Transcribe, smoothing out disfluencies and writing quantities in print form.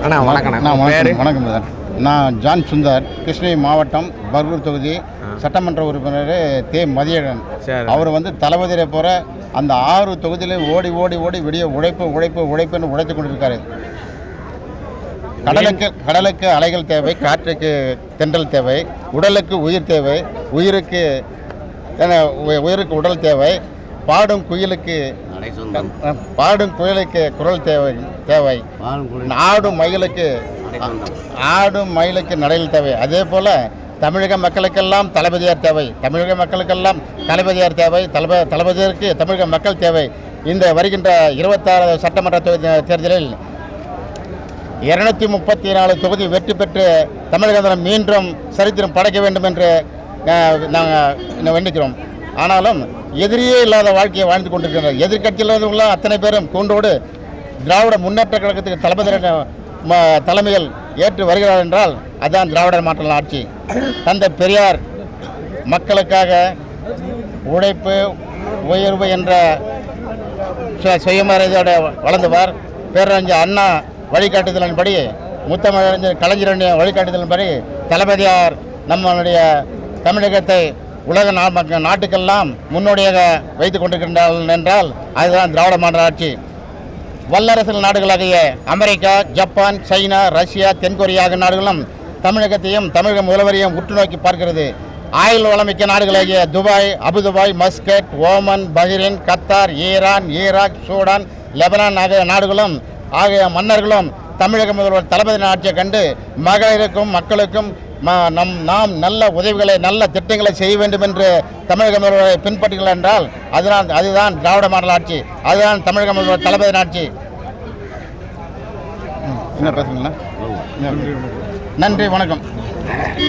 அண்ணா வணக்கம். வணக்கம் சார். நான் ஜான் சுந்தர், கிருஷ்ணகிரி மாவட்டம் பர்கூர் தொகுதி சட்டமன்ற உறுப்பினர் மதியழகன். அவர் தளபதியை போகிற அந்த 6 தொகுதியிலையும் ஓடி ஓடி ஓடி விடிய உழைப்புன்னு உழைத்து கொண்டிருக்காரு. கடலுக்கு அலைகள் தேவை, காற்றுக்கு தென்றல் தேவை, உடலுக்கு உயிர் தேவை, உயிருக்கு உடல் தேவை, பாடும் குயிலுக்கு குரல் தேவை, ஆடும் மயிலுக்கு நடையில் தேவை. அதே போல் தமிழக மக்களுக்கெல்லாம் தளபதியார் தேவை, தளபதியாருக்கு தமிழக மக்கள் தேவை. இந்த வருகின்ற 26 சட்டமன்ற தேர்தலில் 234 தொகுதி வெற்றி பெற்று தமிழகத்தில் மீண்டும் சரித்திரம் படைக்க வேண்டும் என்று நாங்கள் வேண்டிக்கிறோம். ஆனாலும் எதிரியே இல்லாத வாழ்க்கையை வாழ்ந்து கொண்டிருக்கிறார். எதிர்கட்சியில் உள்ள அத்தனை பேரும் கூண்டோடு திராவிட முன்னேற்ற கழகத்துக்கு தளபதி தலைமையில் ஏற்று வருகிறார் என்றால் அதுதான் திராவிட மாற்றல் ஆட்சி. தந்தை பெரியார் மக்களுக்காக உழைப்பு உயர்வு என்ற சுயமரியாதையோடு வளர்ந்தவர். பேரறிஞர் அண்ணா வழிகாட்டுதலின்படி, முத்தமிழறிஞர் கலைஞருடைய வழிகாட்டுதலின்படி தளபதியார் நம்மளுடைய தமிழகத்தை உலக நாட்டுக்கெல்லாம் முன்னோடியாக வைத்து கொண்டிருக்கின்றார்கள் என்றால் அதுதான் திராவிட மாடல் ஆட்சி. வல்லரசு நாடுகளாகிய அமெரிக்கா, ஜப்பான், சைனா, ரஷ்யா, தென்கொரியா ஆகிய நாடுகளும் தமிழகத்தையும் தமிழக முதல்வரையும் உற்று நோக்கி பார்க்கிறது. ஆயுள் வளமிக்க நாடுகளாகிய Dubai, Abu Dhabi, Muscat, Oman, Bahrain, Qatar, Iran, Iraq, Sudan, Lebanon ஆகிய மன்னர்களும் தமிழக முதல்வர் தளபதி ஆட்சியை கண்டு மகளிருக்கும் மக்களுக்கும் நாம் நல்ல உதவிகளை, நல்ல திட்டங்களை செய்ய வேண்டும் என்று தமிழக முதல்வரை பின்பற்றுகிறார் என்றால் அதுதான் திராவிட மாடல் ஆட்சி, அதுதான் தமிழக முதல்வர் தளபதி ஆட்சி. என்ன பேசுங்களா? நன்றி, வணக்கம்.